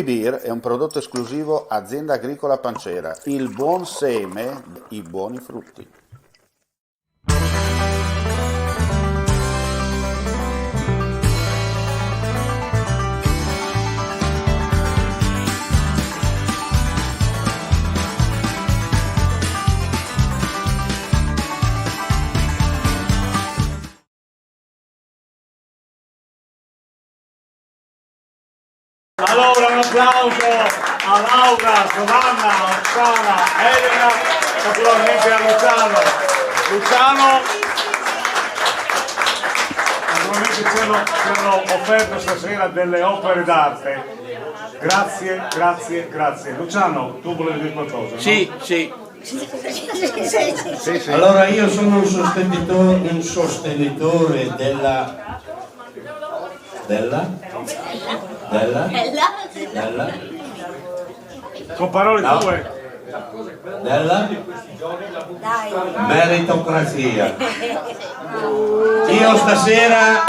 Beer è un prodotto esclusivo Azienda Agricola Pancera. Il buon seme, i buoni frutti. Allora un applauso a Laura, Giovanna, Oksana, Elena, naturalmente a Luciano. Naturalmente ci hanno offerto stasera delle opere d'arte. Grazie. Luciano, tu volevi dire qualcosa? No? Sì. Sì. Allora io sono un sostenitore della Con parole tue. della meritocrazia. Io stasera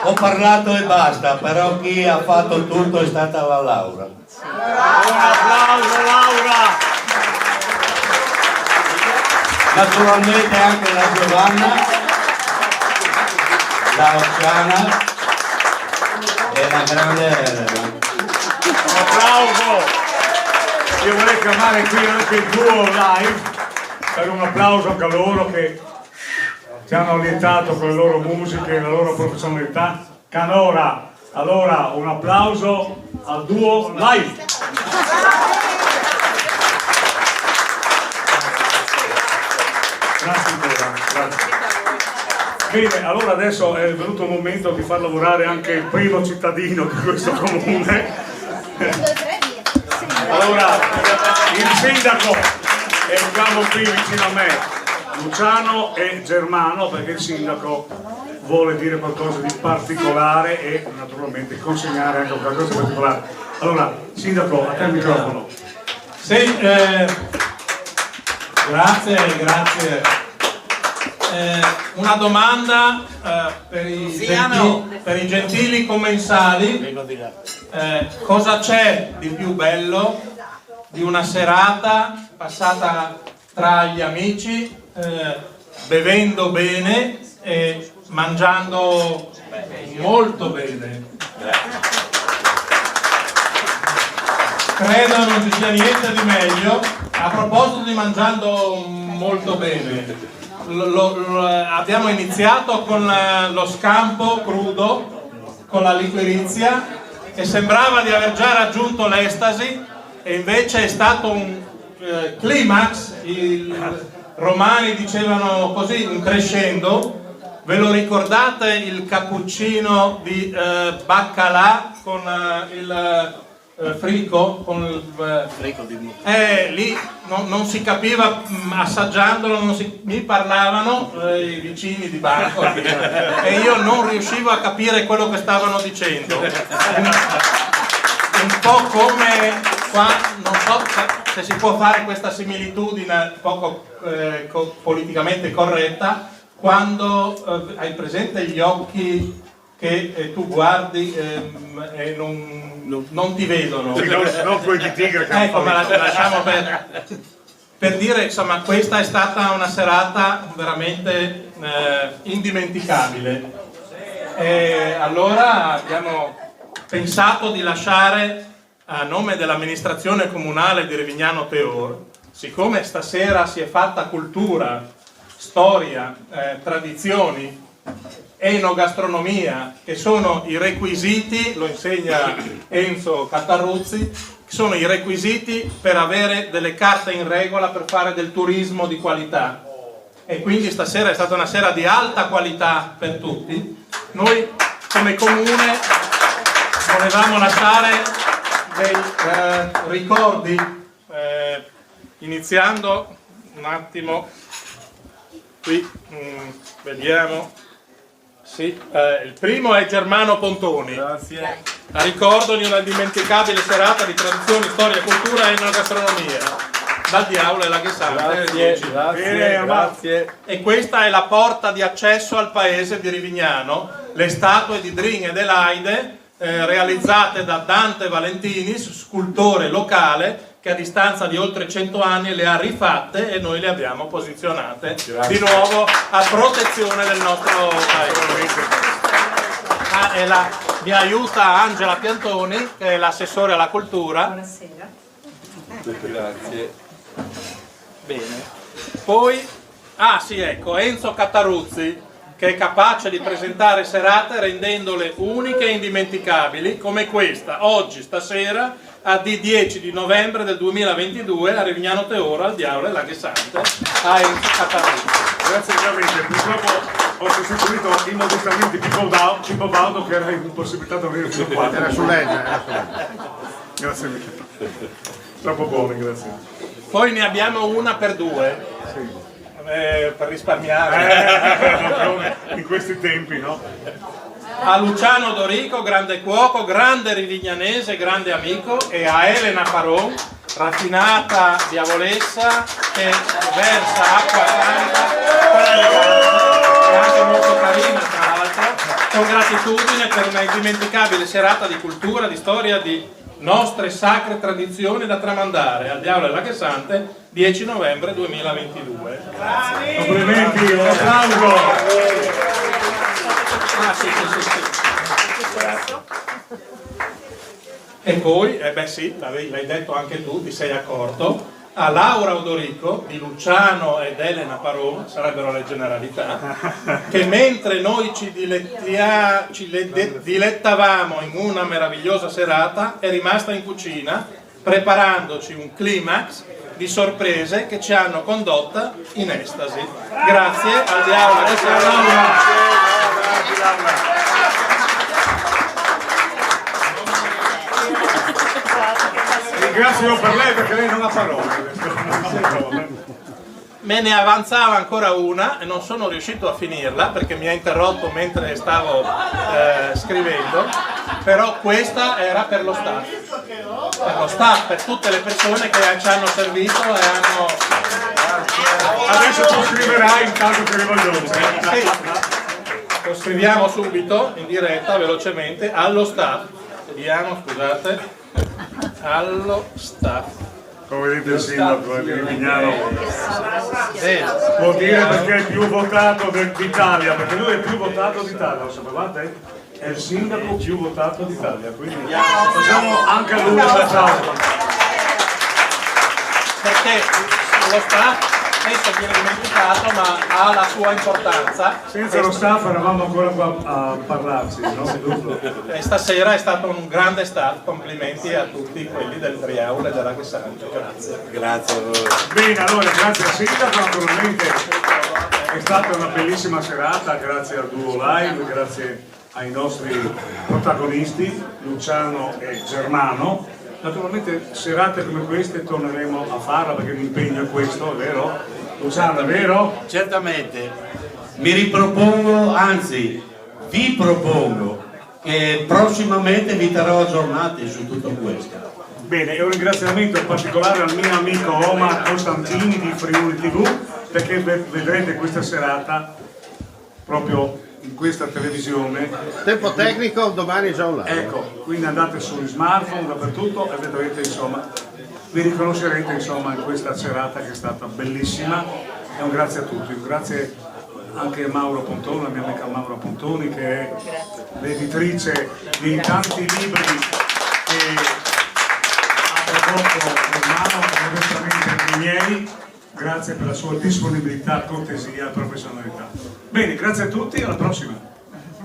ho parlato e basta, però chi ha fatto tutto è stata la Laura. Un applauso Laura. Naturalmente anche la Giovanna, la Oksana e la grande Elena. Un applauso. Io vorrei chiamare qui anche il duo live per un applauso anche a loro che ci hanno allietato con le loro musiche e la loro professionalità. Canora, allora un applauso al duo live. Grazie ancora, grazie. Bene, allora adesso è venuto il momento di far lavorare anche il primo cittadino di questo comune. Allora, il sindaco è il capo qui vicino a me, Luciano e Germano, perché il sindaco vuole dire qualcosa di particolare e naturalmente consegnare anche qualcosa di particolare. Allora, sindaco, a te il microfono. Sì, grazie. Una domanda per i gentili commensali. Cosa c'è di più bello di una serata passata tra gli amici, bevendo bene e mangiando molto bene? Credo non ci sia niente di meglio. A proposito di mangiando molto bene, abbiamo iniziato con lo scampo crudo, con la liquirizia, che sembrava di aver già raggiunto l'estasi e invece è stato un climax. I romani dicevano così, un crescendo. Ve lo ricordate il cappuccino di baccalà con il frico, con il frico di lì non si capiva, assaggiandolo mi parlavano i vicini di banco e io non riuscivo a capire quello che stavano dicendo. Un po' come qua, non so se si può fare questa similitudine poco politicamente corretta, quando hai presente gli occhi che tu guardi e non ti vedono. Non quelli di tigre che ecco, ma lasciamo per dire, insomma, questa è stata una serata veramente indimenticabile. E allora abbiamo pensato di lasciare, a nome dell'amministrazione comunale di Rivignano Teor, siccome stasera si è fatta cultura, storia, tradizioni, enogastronomia, che sono i requisiti, lo insegna Enzo Catarruzzi, che sono i requisiti per avere delle carte in regola per fare del turismo di qualità. E quindi stasera è stata una sera di alta qualità per tutti. Noi come comune volevamo lasciare dei ricordi, iniziando un attimo qui, vediamo. Sì, il primo è Germano Pontoni. Grazie. A ricordo di una indimenticabile serata di tradizione, storia, cultura e enogastronomia. Dal diavolo e la Ghesante. Grazie. E questa è la porta di accesso al paese di Rivignano, le statue di Drin ed Elaide realizzate da Dante Valentini, scultore locale, che a distanza di oltre 100 anni le ha rifatte e noi le abbiamo posizionate di nuovo a protezione del nostro paese. Mi aiuta Angela Piantoni, che è l'assessore alla cultura. Buonasera. Grazie. Bene. Poi, sì, ecco, Enzo Cataruzzi, che è capace di presentare serate rendendole uniche e indimenticabili, come questa, oggi, stasera, a D10 di novembre del 2022 a Rivignano Teora, al Diavolo e Laghe Sante, a Enzo Cataruzzi. Grazie veramente, purtroppo ho sostituito immodestamente Pippo Baudo che era impossibilitato a venire fino qua. Era su legge. Grazie mille. Troppo buoni, grazie. Poi ne abbiamo una per due, per risparmiare. In questi tempi, no? A Luciano Dorico, grande cuoco, grande rivignanese, grande amico, e a Elena Paron, raffinata diavolessa che versa acqua santa e anche molto carina tra l'altro, con gratitudine per una indimenticabile serata di cultura, di storia, di nostre sacre tradizioni da tramandare al Diavolo e Laghe Sante, 10 novembre 2022. Grazie. Complimenti, un applauso. Sì. E poi, l'hai detto anche tu, ti sei accorto, a Laura Odorico di Luciano ed Elena Paron, sarebbero le generalità, che mentre noi ci dilettavamo in una meravigliosa serata, è rimasta in cucina preparandoci un climax di sorprese che ci hanno condotta in estasi. Grazie al Diavolo che Ringrazio per lei perché lei non ha parole. Me ne avanzava ancora una e non sono riuscito a finirla perché mi ha interrotto mentre stavo scrivendo, però questa era per lo staff, per tutte le persone che ci hanno servito e hanno... Adesso tu scriverai intanto che arriva il dolce. Sì. Lo scriviamo subito in diretta velocemente allo staff. Vediamo, scusate. Allo staff. Come vedete il sindaco di Rivignano Sì. può dire perché è il più votato d'Italia, perché lui è il più votato d'Italia, lo sapevate? È il sindaco più votato d'Italia, quindi facciamo anche a lui un applauso. Perché lo staff spesso viene dimenticato ma ha la sua importanza. Senza lo staff eravamo ancora qua a parlarci, no? E stasera è stato un grande staff, complimenti a tutti quelli del Triaul e della Laghe Sante, grazie. Grazie a voi. Bene, allora grazie al sindaco, naturalmente è stata una bellissima serata, grazie al duo live, grazie ai nostri protagonisti Luciano e Germano. Naturalmente serate come queste torneremo a farla perché l'impegno è questo, è vero? Luciano, è vero? Certamente, mi ripropongo, anzi vi propongo che prossimamente vi terrò aggiornati su tutto questo. Bene, e un ringraziamento particolare al mio amico Omar Costantini di Friuli TV perché vedrete questa serata proprio in questa televisione. Tempo tecnico, domani è già online. Ecco, quindi andate sugli smartphone dappertutto e vedrete, insomma, vi riconoscerete insomma in questa serata che è stata bellissima e un grazie a tutti, grazie anche a Mauro Pontoni, la mia amica Mauro Pontoni che è l'editrice di tanti libri che ha prodotto in mano onestamente i miei, grazie per la sua disponibilità, cortesia e professionalità. Bene, grazie a tutti, alla prossima.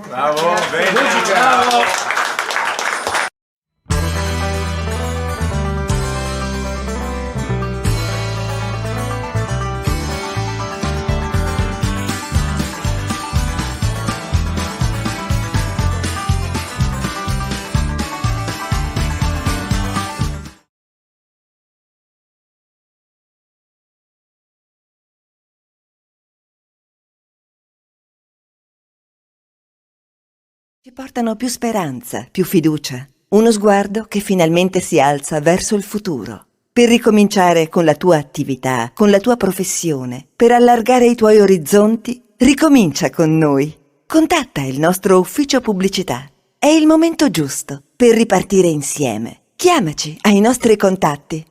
Bravo, bene, bravo. Ci portano più speranza, più fiducia, uno sguardo che finalmente si alza verso il futuro. Per ricominciare con la tua attività, con la tua professione, per allargare i tuoi orizzonti, ricomincia con noi. Contatta il nostro ufficio pubblicità è il momento giusto per ripartire insieme. Chiamaci ai nostri contatti